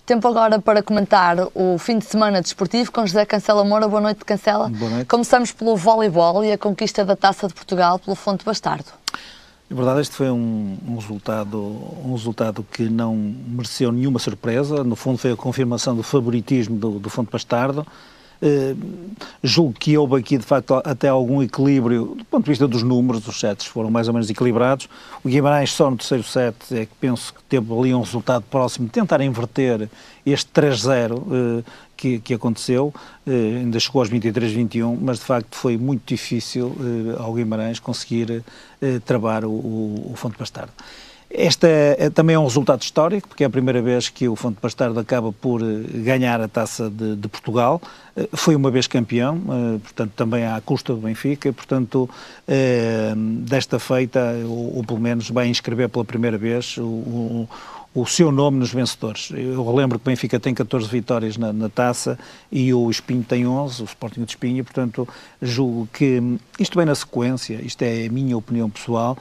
Tempo agora para comentar o fim de semana desportivo com José Cancela Moura. Boa noite, Cancela. Boa noite. Começamos pelo voleibol e a conquista da Taça de Portugal pelo Fonte Bastardo. Na verdade, este foi um resultado que não mereceu nenhuma surpresa. No fundo, foi a confirmação do favoritismo do Fonte Bastardo. Julgo que houve aqui, de facto, até algum equilíbrio do ponto de vista dos números. Os sets foram mais ou menos equilibrados. O Guimarães, só no terceiro set, é que penso que teve ali um resultado próximo de tentar inverter este 3-0 que aconteceu. Ainda chegou aos 23-21, mas de facto foi muito difícil ao Guimarães conseguir travar o Fonte Bastardo. Este também é um resultado histórico, porque é a primeira vez que o Fonte Bastardo acaba por ganhar a Taça de Portugal. Foi uma vez campeão, portanto também à custa do Benfica, portanto desta feita, ou pelo menos vai inscrever pela primeira vez o seu nome nos vencedores. Eu relembro que o Benfica tem 14 vitórias na Taça e o Espinho tem 11, o Sporting de Espinho, portanto julgo que isto vem na sequência, isto é a minha opinião pessoal.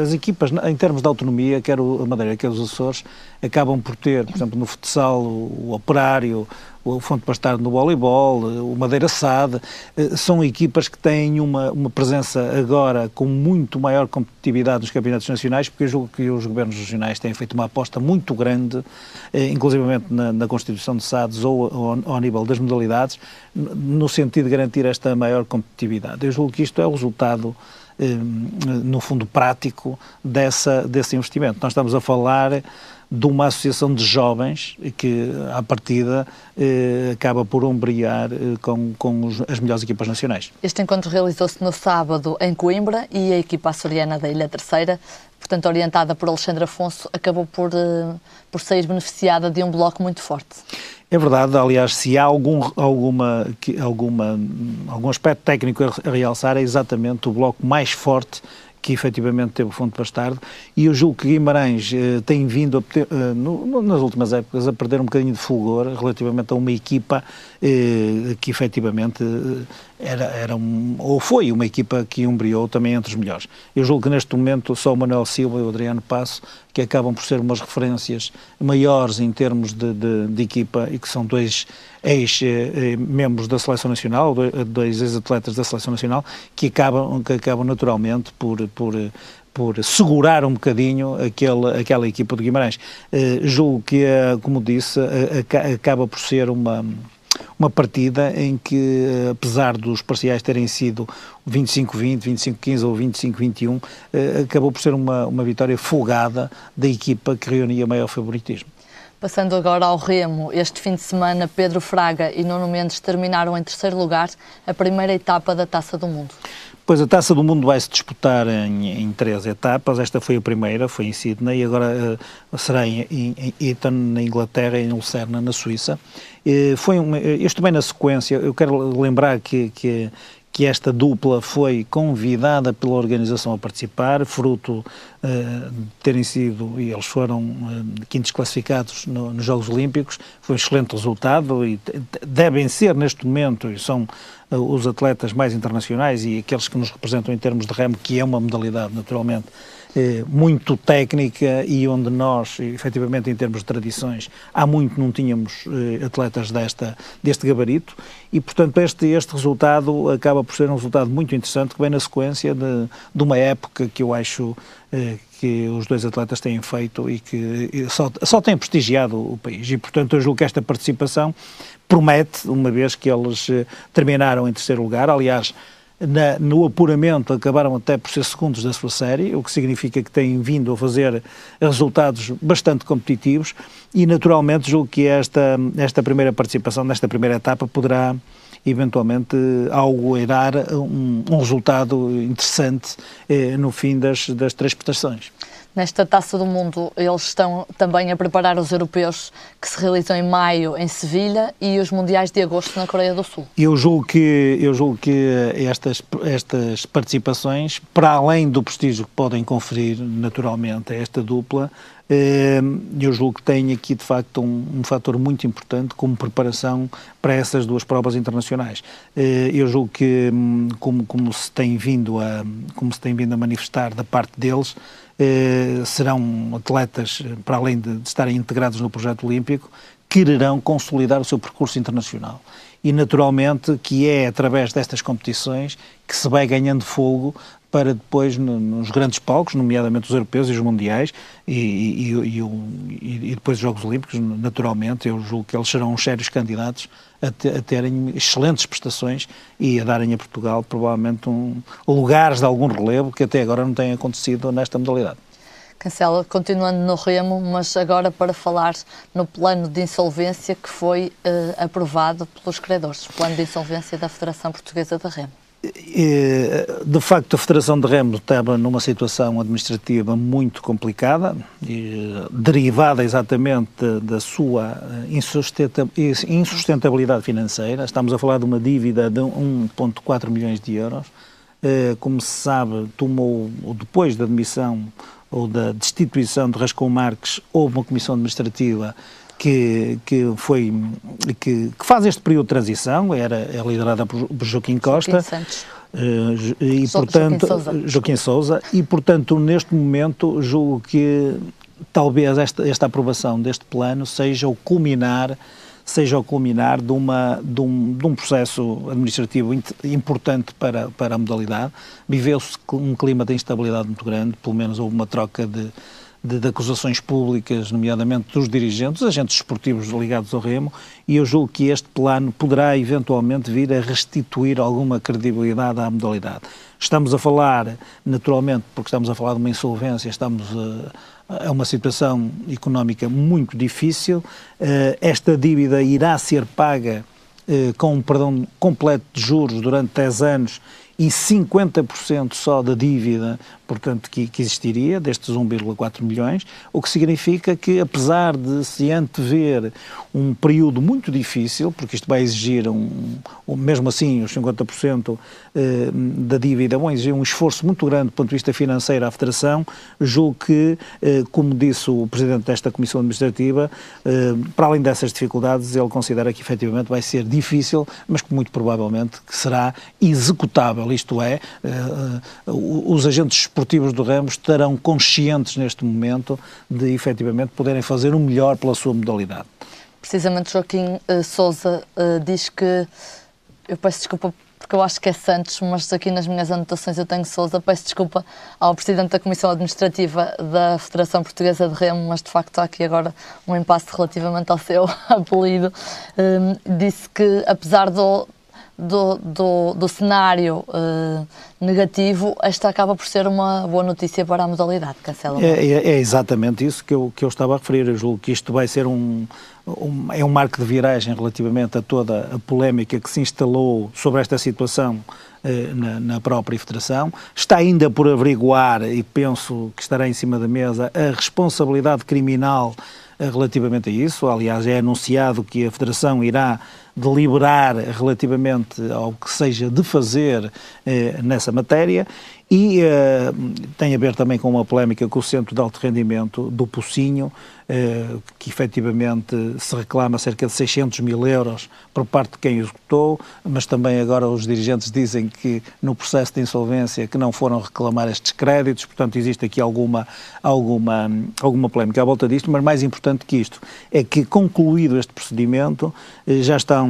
As equipas, em termos de autonomia, quer a Madeira, quer os Açores, acabam por ter, por exemplo, no futsal, o Operário, o Fonte Bastardo no voleibol, o Madeira SAD, são equipas que têm uma presença agora com muito maior competitividade nos campeonatos nacionais, porque eu julgo que os governos regionais têm feito uma aposta muito grande, inclusivamente na constituição de SADs ou ao nível das modalidades, no sentido de garantir esta maior competitividade. Eu julgo que isto é o resultado, no fundo, prático desse investimento. Nós estamos a falar de uma associação de jovens que, à partida, acaba por ombrear com as melhores equipas nacionais. Este encontro realizou-se no sábado em Coimbra e a equipa açoriana da Ilha Terceira, portanto orientada por Alexandre Afonso, acabou por sair beneficiada de um bloco muito forte. É verdade, aliás, se há algum aspecto técnico a realçar, é exatamente o bloco mais forte que efetivamente teve o Fonte Bastardo, e eu julgo que Guimarães tem vindo nas últimas épocas a perder um bocadinho de fulgor relativamente a uma equipa que efetivamente foi uma equipa que ombreou também entre os melhores. Eu julgo que neste momento só o Manuel Silva e o Adriano Passo que acabam por ser umas referências maiores em termos de equipa, e que são dois ex-membros da Seleção Nacional, dois ex-atletas da Seleção Nacional, que acabam naturalmente por segurar um bocadinho aquela equipa de Guimarães. Julgo que, como disse, acaba por ser uma partida em que, apesar dos parciais terem sido 25-20, 25-15 ou 25-21, acabou por ser uma vitória folgada da equipa que reunia maior favoritismo. Passando agora ao remo, este fim de semana Pedro Fraga e Nuno Mendes terminaram em terceiro lugar a primeira etapa da Taça do Mundo. Pois a Taça do Mundo vai-se disputar em 3 etapas. Esta foi a primeira, foi em Sydney, e agora será em Eton, na Inglaterra, e em Lucerna, na Suíça. Isto também na sequência. Eu quero lembrar que esta dupla foi convidada pela organização a participar, fruto de terem sido, e eles foram quintos classificados nos Jogos Olímpicos. Foi um excelente resultado e devem ser neste momento, e são os atletas mais internacionais e aqueles que nos representam em termos de remo, que é uma modalidade naturalmente muito técnica e onde nós, efetivamente, em termos de tradições, há muito não tínhamos atletas deste gabarito, e portanto este resultado acaba por ser um resultado muito interessante, que vem na sequência de uma época que eu acho que os dois atletas têm feito e que só têm prestigiado o país, e portanto eu julgo que esta participação promete, uma vez que eles terminaram em terceiro lugar. Aliás, no apuramento acabaram até por ser segundos da sua série, o que significa que têm vindo a fazer resultados bastante competitivos, e naturalmente julgo que esta primeira participação, nesta primeira etapa, poderá eventualmente augurar um resultado interessante no fim das 3 prestações. Nesta Taça do Mundo, eles estão também a preparar os europeus que se realizam em maio em Sevilha e os mundiais de agosto na Coreia do Sul. Eu julgo que estas participações, para além do prestígio que podem conferir naturalmente a esta dupla, Eu julgo que tem aqui, de facto, um fator muito importante como preparação para essas duas provas internacionais. Eu julgo que, como se tem vindo a manifestar da parte deles, serão atletas, para além de estarem integrados no projeto olímpico, quererão consolidar o seu percurso internacional. E, naturalmente, que é através destas competições que se vai ganhando fogo para depois, nos grandes palcos, nomeadamente os europeus e os mundiais, e depois os Jogos Olímpicos, naturalmente, eu julgo que eles serão uns sérios candidatos a terem excelentes prestações e a darem a Portugal, provavelmente, lugares de algum relevo que até agora não têm acontecido nesta modalidade. Cancela, continuando no remo, mas agora para falar no plano de insolvência que foi aprovado pelos credores, o plano de insolvência da Federação Portuguesa de Remo. De facto, a Federação de Remo estava numa situação administrativa muito complicada, derivada exatamente da sua insustentabilidade financeira. Estamos a falar de uma dívida de 1,4 milhões de euros. Como se sabe, depois da demissão ou da destituição de Rascunho Marques, houve uma comissão administrativa que faz este período de transição, é liderada por Joaquim Costa. Joaquim Sousa, e portanto neste momento julgo que talvez esta aprovação deste plano seja o culminar de um processo administrativo importante para a modalidade. Viveu-se um clima de instabilidade muito grande, pelo menos houve uma troca de acusações públicas, nomeadamente dos dirigentes, dos agentes esportivos ligados ao Remo, e eu julgo que este plano poderá eventualmente vir a restituir alguma credibilidade à modalidade. Estamos a falar, naturalmente, porque estamos a falar de uma insolvência, é uma situação económica muito difícil. Esta dívida irá ser paga com um perdão completo de juros durante 10 anos e 50% só da dívida, portanto, que existiria, destes 1,4 milhões, o que significa que, apesar de se antever um período muito difícil, porque isto vai exigir, mesmo assim, os 50% da dívida vão exigir um esforço muito grande do ponto de vista financeiro à Federação, julgo que, como disse o Presidente desta Comissão Administrativa, para além dessas dificuldades, ele considera que, efetivamente, vai ser difícil, mas que muito provavelmente que será executável. Isto é, os agentes esportivos do Remo estarão conscientes neste momento de, efetivamente, poderem fazer o melhor pela sua modalidade. Precisamente Joaquim Sousa diz que, eu peço desculpa porque eu acho que é Santos, mas aqui nas minhas anotações eu tenho Sousa, peço desculpa ao Presidente da Comissão Administrativa da Federação Portuguesa de Remo, mas de facto há aqui agora um impasse relativamente ao seu apelido. Disse que, apesar do cenário negativo, esta acaba por ser uma boa notícia para a modalidade. Cancela. É exatamente isso que eu estava a referir. Eu julgo que isto vai ser um marco de viragem relativamente a toda a polémica que se instalou sobre esta situação na própria Federação. Está ainda por averiguar, e penso que estará em cima da mesa, a responsabilidade criminal relativamente a isso. Aliás, é anunciado que a Federação irá deliberar relativamente ao que seja de fazer nessa matéria, e tem a ver também com uma polémica com o Centro de Alto Rendimento do Pocinho, que efetivamente se reclama cerca de 600 mil euros por parte de quem executou, mas também agora os dirigentes dizem que no processo de insolvência que não foram reclamar estes créditos, portanto existe aqui alguma polémica à volta disto, mas mais importante que isto é que, concluído este procedimento, já estão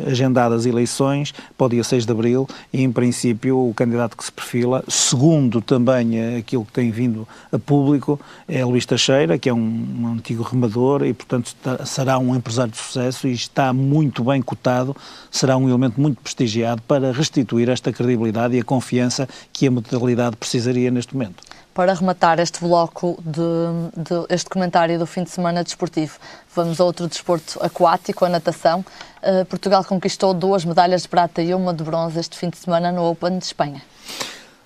agendadas eleições para o dia 6 de abril e, em princípio, o candidato que se perfila, segundo também aquilo que tem vindo a público, é Luís Teixeira, que é um antigo remador e, portanto, será um empresário de sucesso e está muito bem cotado, será um elemento muito prestigiado para restituir esta credibilidade e a confiança que a modalidade precisaria neste momento. Para rematar este bloco este comentário do fim de semana desportivo, vamos a outro desporto aquático, a natação. Portugal conquistou 2 medalhas de prata e 1 de bronze este fim de semana no Open de Espanha.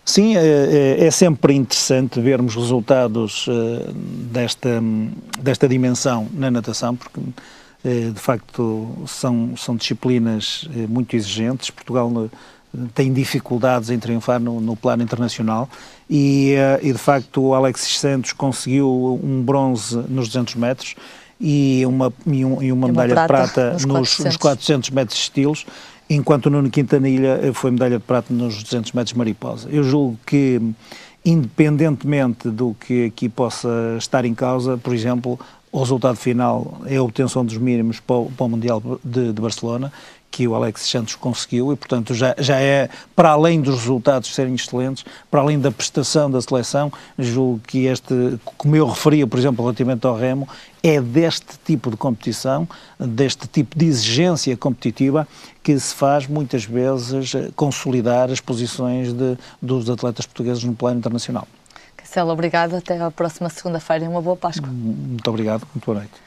Sim, é sempre interessante vermos resultados desta dimensão na natação, porque de facto são disciplinas muito exigentes. Portugal tem dificuldades em triunfar no plano internacional e de facto o Alexis Santos conseguiu um bronze nos 200 metros e uma medalha de prata nos 400 metros de estilos, enquanto o Nuno Quintanilha foi medalha de prata nos 200 metros mariposa. Eu julgo que, independentemente do que aqui possa estar em causa, por exemplo, o resultado final é a obtenção dos mínimos para o Mundial de Barcelona, que o Alexis Santos conseguiu e, portanto, já é, para além dos resultados serem excelentes, para além da prestação da seleção, julgo que como eu referia, por exemplo, relativamente ao remo, é deste tipo de competição, deste tipo de exigência competitiva, que se faz, muitas vezes, consolidar as posições dos atletas portugueses no plano internacional. Cancelo, obrigado. Até à próxima segunda-feira e uma boa Páscoa. Muito obrigado. Muito boa noite.